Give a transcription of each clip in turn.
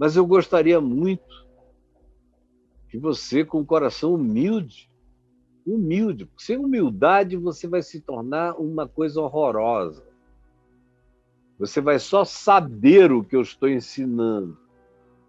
Mas eu gostaria muito que você, com um coração humilde, porque sem humildade você vai se tornar uma coisa horrorosa. Você vai só saber o que eu estou ensinando,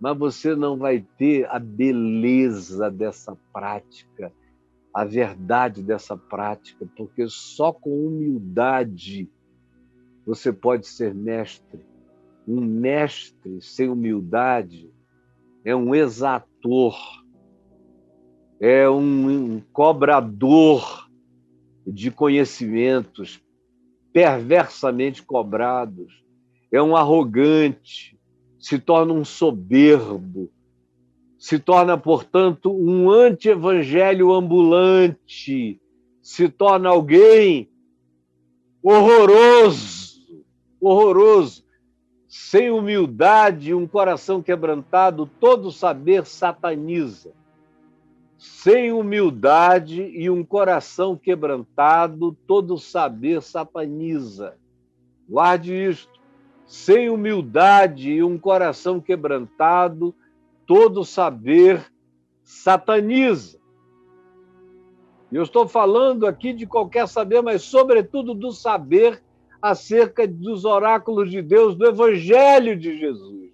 mas você não vai ter a beleza dessa prática, a verdade dessa prática, porque só com humildade você pode ser mestre. Um mestre sem humildade é um exator, é um cobrador de conhecimentos perversamente cobrados, é um arrogante, se torna um soberbo, se torna, portanto, um anti-evangelho ambulante, se torna alguém horroroso, horroroso. Sem humildade e um coração quebrantado, todo saber sataniza. Sem humildade e um coração quebrantado, todo saber sataniza. Guarde isto. Sem humildade e um coração quebrantado, todo saber sataniza. Eu estou falando aqui de qualquer saber, mas sobretudo do saber acerca dos oráculos de Deus, do Evangelho de Jesus.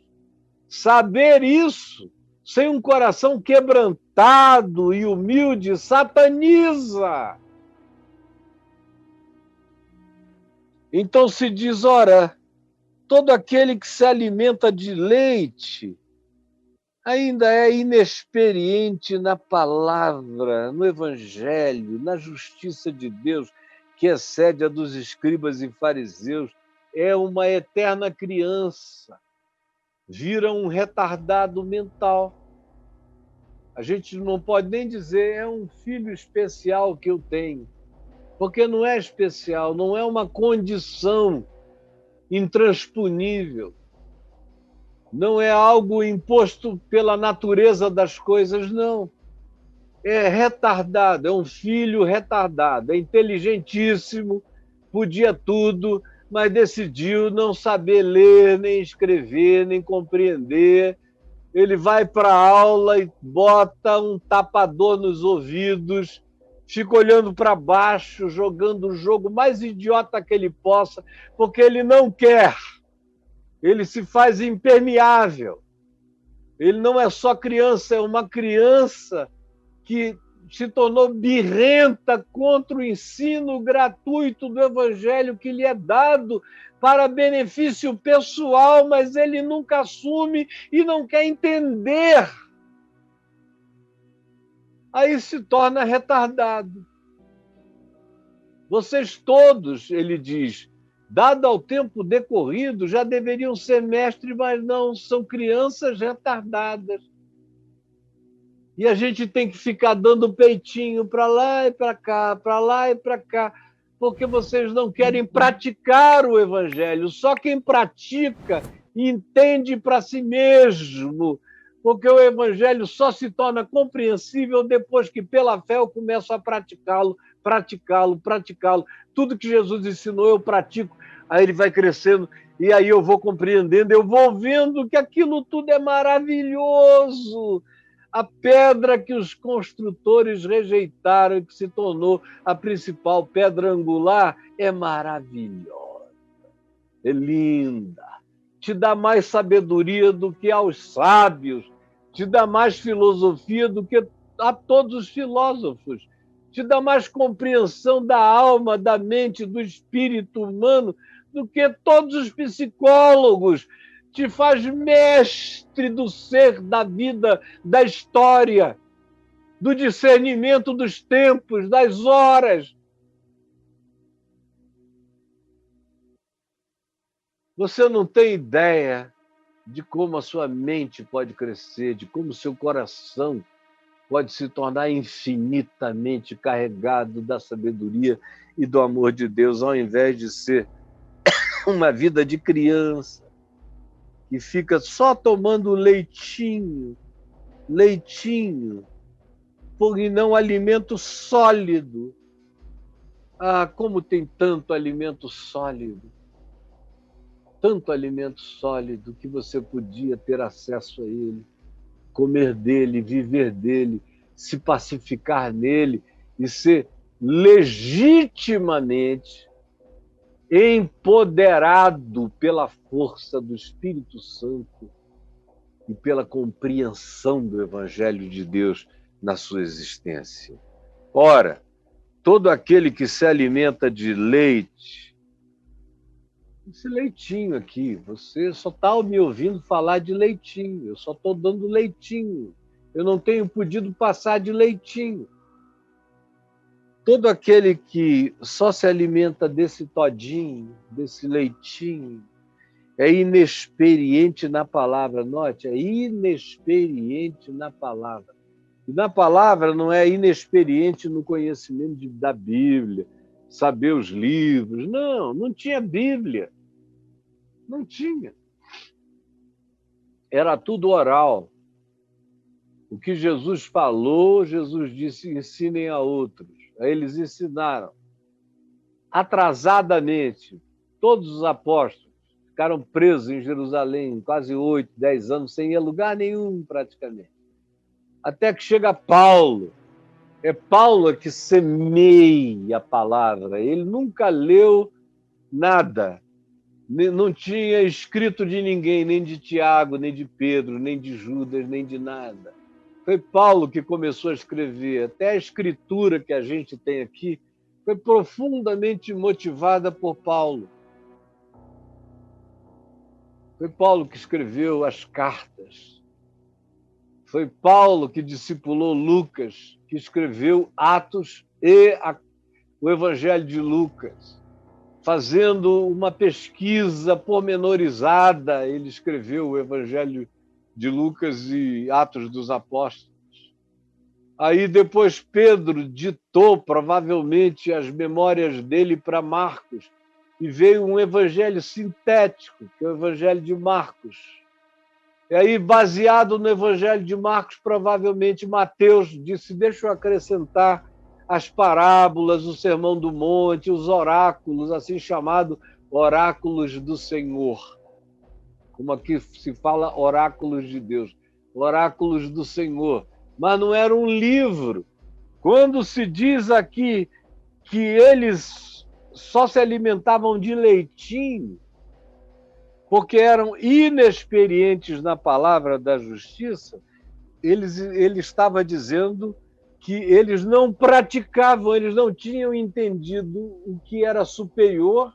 Saber isso sem um coração quebrantado e humilde sataniza. Então se diz, ora, todo aquele que se alimenta de leite ainda é inexperiente na palavra, no Evangelho, na justiça de Deus, que excede a dos escribas e fariseus. É uma eterna criança, vira um retardado mental. A gente não pode nem dizer é um filho especial que eu tenho, porque não é especial, não é uma condição intransponível. Não é algo imposto pela natureza das coisas, não. É retardado, é um filho retardado, é inteligentíssimo, podia tudo, mas decidiu não saber ler, nem escrever, nem compreender. Ele vai para a aula e bota um tapador nos ouvidos, fica olhando para baixo, jogando o jogo mais idiota que ele possa, porque ele não quer. Ele se faz impermeável. Ele não é só criança, é uma criança que se tornou birrenta contra o ensino gratuito do Evangelho que lhe é dado para benefício pessoal, mas ele nunca assume e não quer entender. Aí se torna retardado. Vocês todos, ele diz, dado ao tempo decorrido, já deveriam ser mestres, mas não, são crianças retardadas. E a gente tem que ficar dando peitinho para lá e para cá, para lá e para cá, porque vocês não querem praticar o Evangelho. Só quem pratica entende para si mesmo, porque o Evangelho só se torna compreensível depois que, pela fé, eu começo a praticá-lo, praticá-lo, praticá-lo. Tudo que Jesus ensinou, eu pratico. Aí ele vai crescendo, e aí eu vou compreendendo, eu vou vendo que aquilo tudo é maravilhoso. A pedra que os construtores rejeitaram, que se tornou a principal pedra angular, é maravilhosa, é linda, te dá mais sabedoria do que aos sábios, te dá mais filosofia do que a todos os filósofos, te dá mais compreensão da alma, da mente, do espírito humano do que todos os psicólogos, te faz mestre do ser, da vida, da história, do discernimento dos tempos, das horas. Você não tem ideia de como a sua mente pode crescer, de como o seu coração pode se tornar infinitamente carregado da sabedoria e do amor de Deus, ao invés de ser uma vida de criança que fica só tomando leitinho, e não alimento sólido. Ah, como tem tanto alimento sólido. tanto alimento sólido que você podia ter acesso a ele, comer dele, viver dele, se pacificar nele e ser legitimamente empoderado pela força do Espírito Santo e pela compreensão do Evangelho de Deus na sua existência. Ora, todo aquele que se alimenta de leite, esse leitinho aqui, você só está me ouvindo falar de leitinho, eu só estou dando leitinho, eu não tenho podido passar de leitinho. Todo aquele que só se alimenta desse todinho, desse leitinho, é inexperiente na palavra. Note, é inexperiente na palavra. E na palavra não é inexperiente no conhecimento da Bíblia, saber os livros. Não, não tinha Bíblia. Não tinha. Era tudo oral. O que Jesus falou, Jesus disse, ensinem a outros. Aí eles ensinaram. Atrasadamente, todos os apóstolos ficaram presos em Jerusalém, quase 8, 10 anos, sem ir a lugar nenhum, praticamente. Até que chega Paulo. É Paulo que semeia a palavra. Ele nunca leu nada. Não tinha escrito de ninguém, nem de Tiago, nem de Pedro, nem de Judas, nem de nada. Foi Paulo que começou a escrever. Até a escritura que a gente tem aqui foi profundamente motivada por Paulo. Foi Paulo que escreveu as cartas. Foi Paulo que discipulou Lucas, que escreveu Atos e o Evangelho de Lucas. Fazendo uma pesquisa pormenorizada, ele escreveu o Evangelho de Lucas e Atos dos Apóstolos. Aí depois Pedro ditou provavelmente as memórias dele para Marcos e veio um evangelho sintético, que é o Evangelho de Marcos. E aí, baseado no Evangelho de Marcos, provavelmente Mateus disse, deixa eu acrescentar as parábolas, o Sermão do Monte, os oráculos, assim chamado oráculos do Senhor. Como aqui se fala oráculos de Deus, oráculos do Senhor. Mas não era um livro. Quando se diz aqui que eles só se alimentavam de leitinho, porque eram inexperientes na palavra da justiça, ele estava dizendo que eles não praticavam, eles não tinham entendido o que era superior,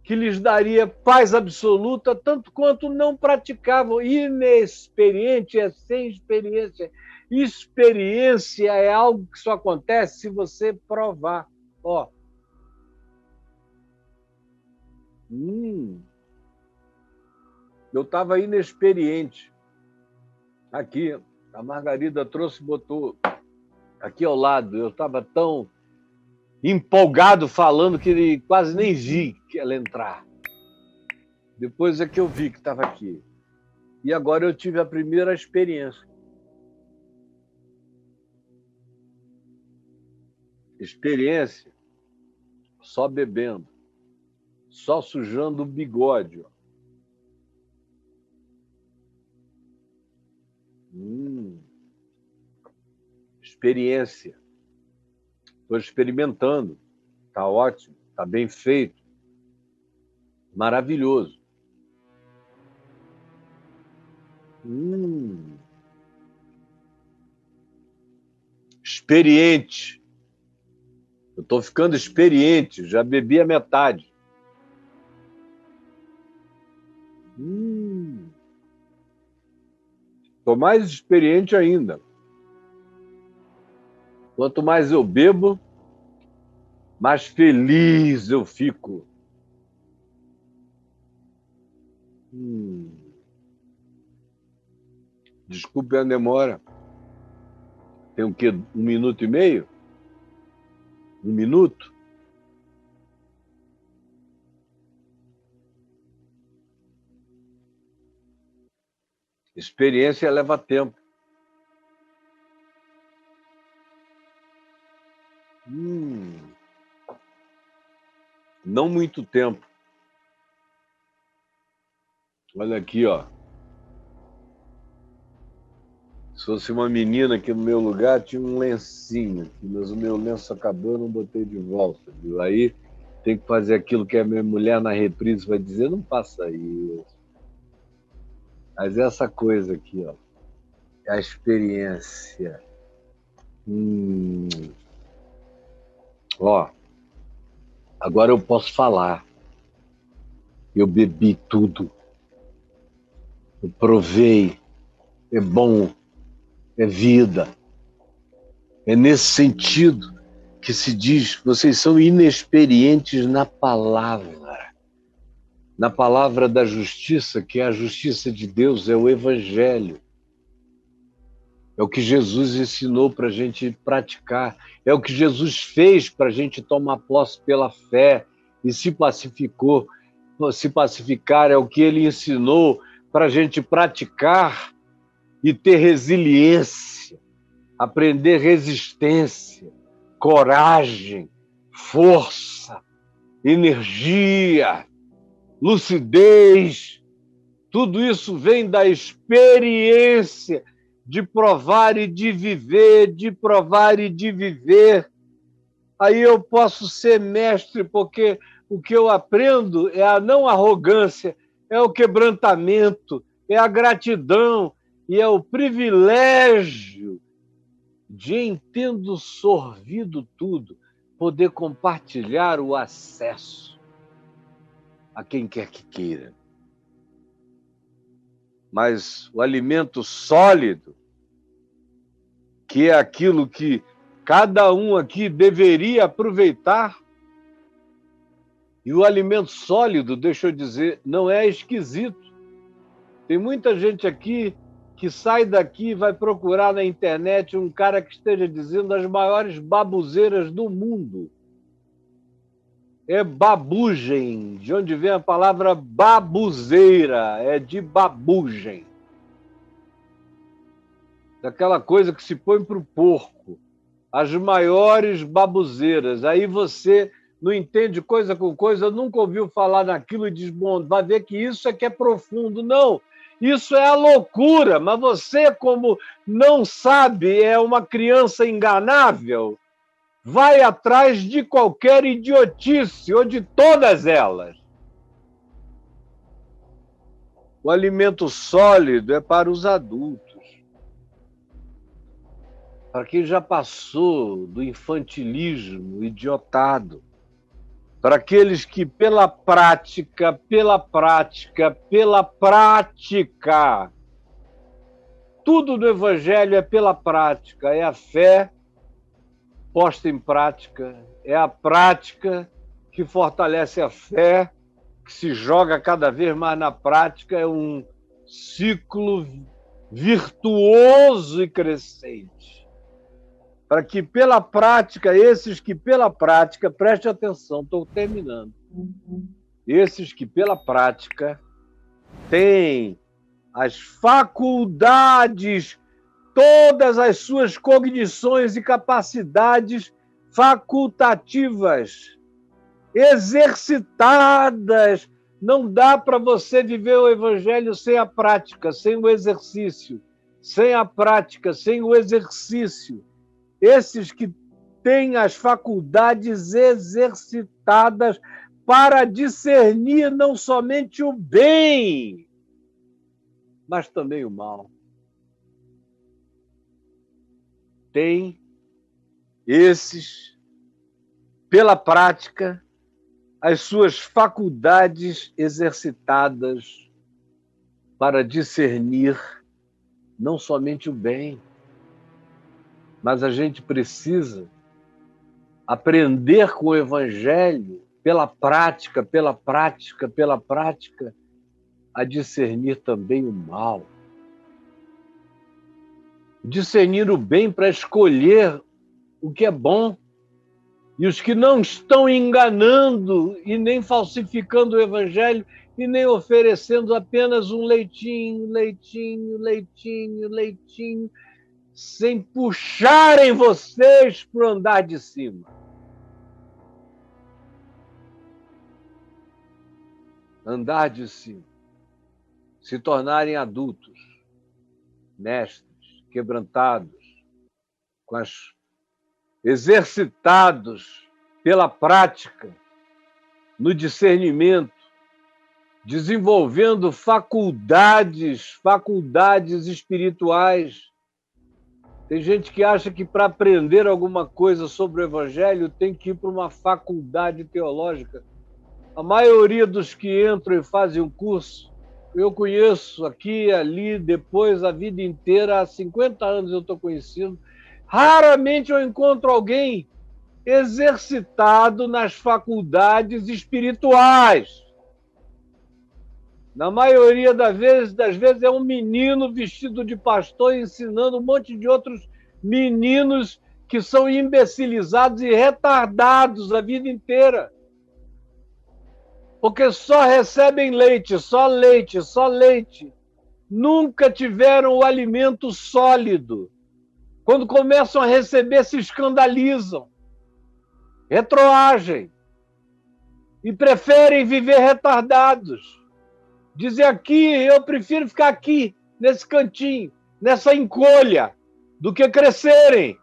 que lhes daria paz absoluta, tanto quanto não praticavam. Inexperiente é sem experiência. Experiência é algo que só acontece se você provar. Ó. Eu estava inexperiente. Aqui, a Margarida trouxe e botou aqui ao lado. Eu estava tão empolgado falando que quase nem vi que ela entrar. Depois é que eu vi que estava aqui. E agora eu tive a primeira experiência. Experiência só bebendo, só sujando o bigode. Ó. Experiência. Estou experimentando. Está ótimo, está bem feito. Maravilhoso. Experiente. Eu estou ficando experiente, já bebi a metade. Estou mais experiente ainda. Quanto mais eu bebo, mais feliz eu fico. Desculpe a demora. Tem o quê? 1 minuto e meio? 1 minuto? Experiência leva tempo. Não muito tempo. Olha aqui, ó. Se fosse uma menina aqui no meu lugar, tinha um lencinho aqui, mas o meu lenço acabou, eu não botei de volta, viu? Aí tem que fazer aquilo que a minha mulher na reprise vai dizer, não faça isso. Mas essa coisa aqui, ó, é a experiência. Ó, agora eu posso falar. Eu bebi tudo. Eu provei. É bom. É vida. É nesse sentido que se diz, vocês são inexperientes na palavra da justiça, que é a justiça de Deus, é o Evangelho. É o que Jesus ensinou para a gente praticar. É o que Jesus fez para a gente tomar posse pela fé e se pacificou. Se pacificar é o que ele ensinou para a gente praticar e ter resiliência, aprender resistência, coragem, força, energia, lucidez. Tudo isso vem da experiência de provar e de viver, de provar e de viver. Aí eu posso ser mestre, porque o que eu aprendo é a não arrogância, é o quebrantamento, é a gratidão e é o privilégio de, em tendo sorvido tudo, poder compartilhar o acesso a quem quer que queira. Mas o alimento sólido, que é aquilo que cada um aqui deveria aproveitar, e o alimento sólido, deixa eu dizer, não é esquisito. Tem muita gente aqui que sai daqui e vai procurar na internet um cara que esteja dizendo as maiores babuzeiras do mundo. É babugem, de onde vem a palavra babuzeira, é de babugem. Daquela coisa que se põe para o porco. As maiores babuzeiras. Aí você não entende coisa com coisa, nunca ouviu falar naquilo e diz, bom, vai ver que isso é que é profundo. Não, isso é a loucura, mas você, como não sabe, é uma criança enganável, vai atrás de qualquer idiotice, ou de todas elas. O alimento sólido é para os adultos. Para quem já passou do infantilismo idiotado, para aqueles que pela prática, tudo no Evangelho é pela prática, é a fé posta em prática, é a prática que fortalece a fé, que se joga cada vez mais na prática, é um ciclo virtuoso e crescente. Para que pela prática, esses que pela prática, preste atenção, estou terminando, esses que pela prática têm as faculdades, todas as suas cognições e capacidades facultativas, exercitadas. Não dá para você viver o Evangelho sem a prática, sem o exercício, sem a prática, sem o exercício. Esses que têm as faculdades exercitadas para discernir não somente o bem, mas também o mal. Tem esses, pela prática, as suas faculdades exercitadas para discernir não somente o bem, mas a gente precisa aprender com o Evangelho, pela prática, a discernir também o mal. Discernir o bem para escolher o que é bom. E os que não estão enganando e nem falsificando o Evangelho e nem oferecendo apenas um leitinho, sem puxarem vocês para o andar de cima. Andar de cima. se tornarem adultos, mestres, quebrantados, exercitados pela prática, no discernimento, desenvolvendo faculdades espirituais. Tem gente que acha que para aprender alguma coisa sobre o Evangelho tem que ir para uma faculdade teológica. A maioria dos que entram e fazem um curso, eu conheço aqui, ali, depois, a vida inteira, há 50 anos eu estou conhecido, raramente eu encontro alguém exercitado nas faculdades espirituais. Na maioria das vezes é um menino vestido de pastor ensinando um monte de outros meninos que são imbecilizados e retardados a vida inteira. Porque só recebem leite, só leite, só leite. Nunca tiveram o alimento sólido. Quando começam a receber, se escandalizam, retroagem e preferem viver retardados. Dizem aqui, eu prefiro ficar aqui, nesse cantinho, nessa encolha, do que crescerem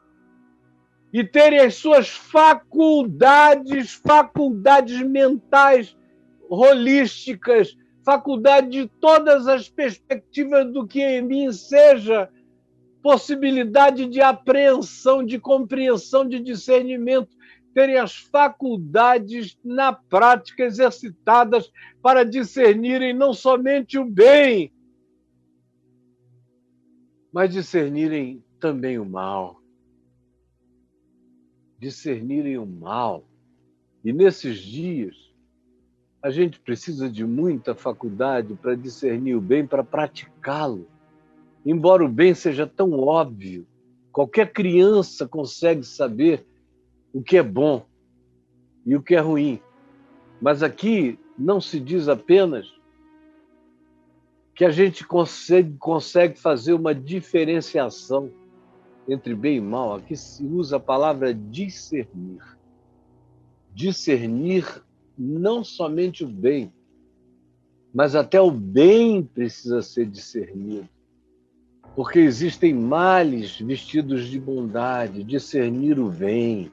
e terem as suas faculdades mentais, holísticas, faculdade de todas as perspectivas do que em mim seja possibilidade de apreensão, de compreensão, de discernimento, terem as faculdades na prática exercitadas para discernirem não somente o bem, mas discernirem também o mal. Discernirem o mal. E nesses dias, a gente precisa de muita faculdade para discernir o bem, para praticá-lo. Embora o bem seja tão óbvio, qualquer criança consegue saber o que é bom e o que é ruim. Mas aqui não se diz apenas que a gente consegue fazer uma diferenciação entre bem e mal. Aqui se usa a palavra discernir. Discernir não somente o bem, mas até o bem precisa ser discernido. Porque existem males vestidos de bondade, discernir o bem.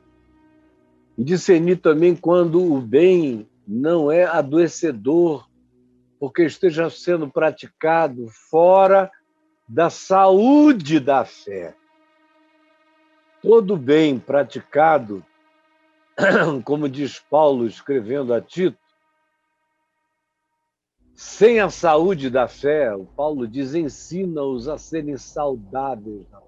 E discernir também quando o bem não é adoecedor, porque esteja sendo praticado fora da saúde da fé. Todo bem praticado, como diz Paulo escrevendo a Tito, sem a saúde da fé, o Paulo diz, ensina-os a serem saudáveis na fé.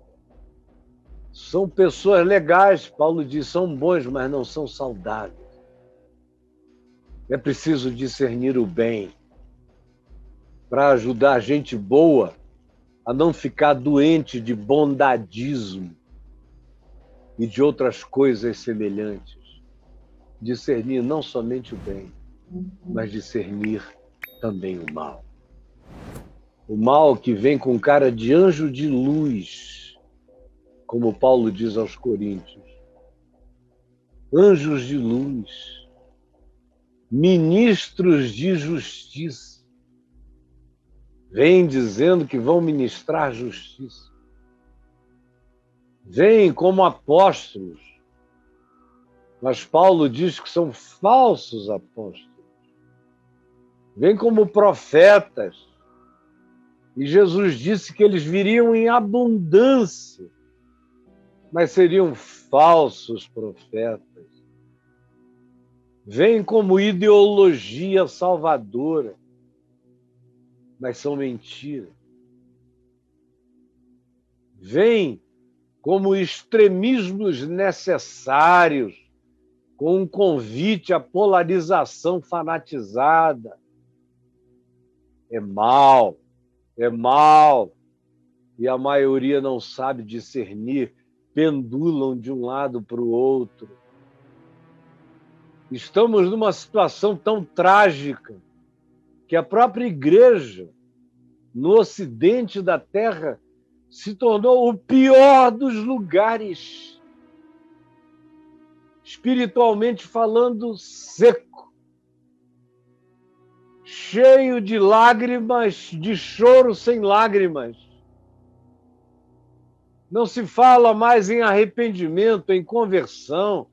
São pessoas legais, Paulo diz, são bons, mas não são saudáveis. É preciso discernir o bem para ajudar a gente boa a não ficar doente de bondadismo e de outras coisas semelhantes. Discernir não somente o bem, mas discernir também o mal. O mal que vem com cara de anjo de luz, como Paulo diz aos Coríntios. Anjos de luz, ministros de justiça, vêm dizendo que vão ministrar justiça. Vêm como apóstolos, mas Paulo diz que são falsos apóstolos. Vêm como profetas, e Jesus disse que eles viriam em abundância, mas seriam falsos profetas. Vêm como ideologia salvadora, mas são mentiras. Vêm como extremismos necessários, com um convite à polarização fanatizada. É mal, e a maioria não sabe discernir, pendulam de um lado para o outro. Estamos numa situação tão trágica que a própria igreja, no ocidente da Terra, se tornou o pior dos lugares. Espiritualmente falando, seco. cheio de lágrimas, de choro sem lágrimas. Não se fala mais em arrependimento, em conversão,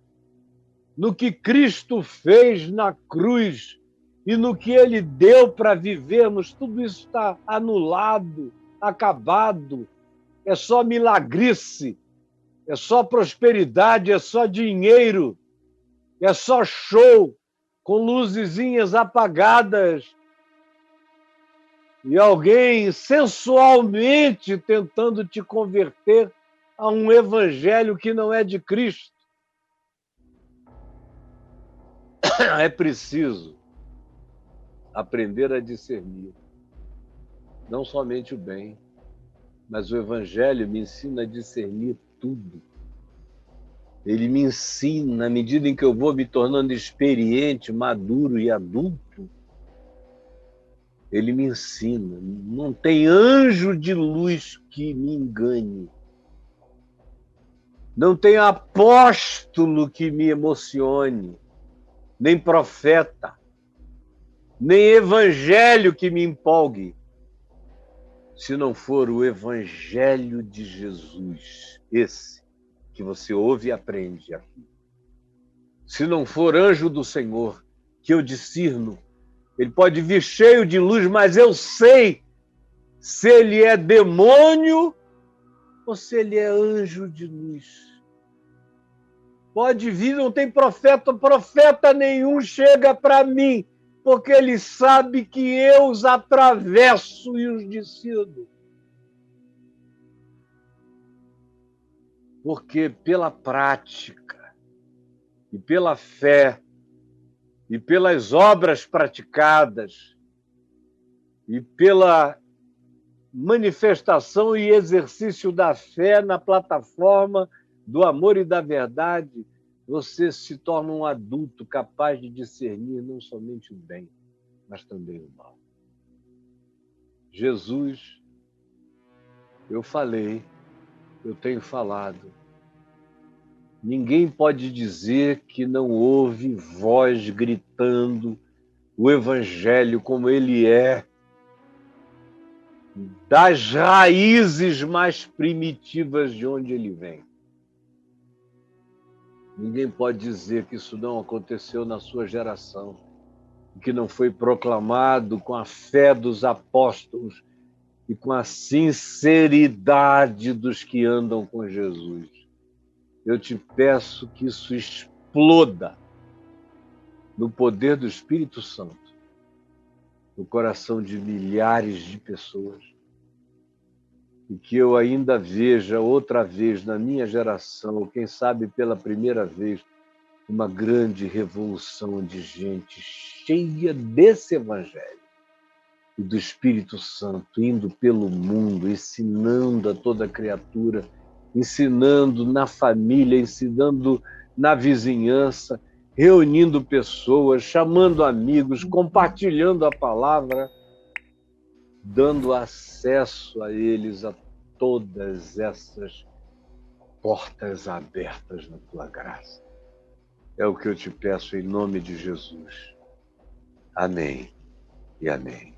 no que Cristo fez na cruz e no que Ele deu para vivermos. Tudo isso está anulado, acabado. É só milagrice, é só prosperidade, é só dinheiro, é só show, com luzezinhas apagadas e alguém sensualmente tentando te converter a um evangelho que não é de Cristo. É preciso aprender a discernir não somente o bem, mas o evangelho me ensina a discernir tudo. Ele me ensina, à medida em que eu vou me tornando experiente, maduro e adulto, ele me ensina. Não tem anjo de luz que me engane. Não tem apóstolo que me emocione, nem profeta, nem evangelho que me empolgue, se não for o evangelho de Jesus, esse que você ouve e aprende aqui. Se não for anjo do Senhor, que eu discerno, ele pode vir cheio de luz, mas eu sei se ele é demônio ou se ele é anjo de luz. Pode vir, não tem profeta nenhum chega para mim, porque ele sabe que eu os atravesso e os decido. Porque pela prática, e pela fé, e pelas obras praticadas, e pela manifestação e exercício da fé na plataforma do amor e da verdade, você se torna um adulto capaz de discernir não somente o bem, mas também o mal. Jesus, eu falei, eu tenho falado. Ninguém pode dizer que não ouve voz gritando o evangelho como ele é, das raízes mais primitivas de onde ele vem. Ninguém pode dizer que isso não aconteceu na sua geração, que não foi proclamado com a fé dos apóstolos e com a sinceridade dos que andam com Jesus. Eu te peço que isso exploda no poder do Espírito Santo, no coração de milhares de pessoas, e que eu ainda veja outra vez na minha geração, ou quem sabe pela primeira vez, uma grande revolução de gente cheia desse evangelho e do Espírito Santo, indo pelo mundo, ensinando a toda criatura, ensinando na família, ensinando na vizinhança, reunindo pessoas, chamando amigos, compartilhando a palavra, dando acesso a eles a todas essas portas abertas na tua graça. É o que eu te peço em nome de Jesus. Amém e amém.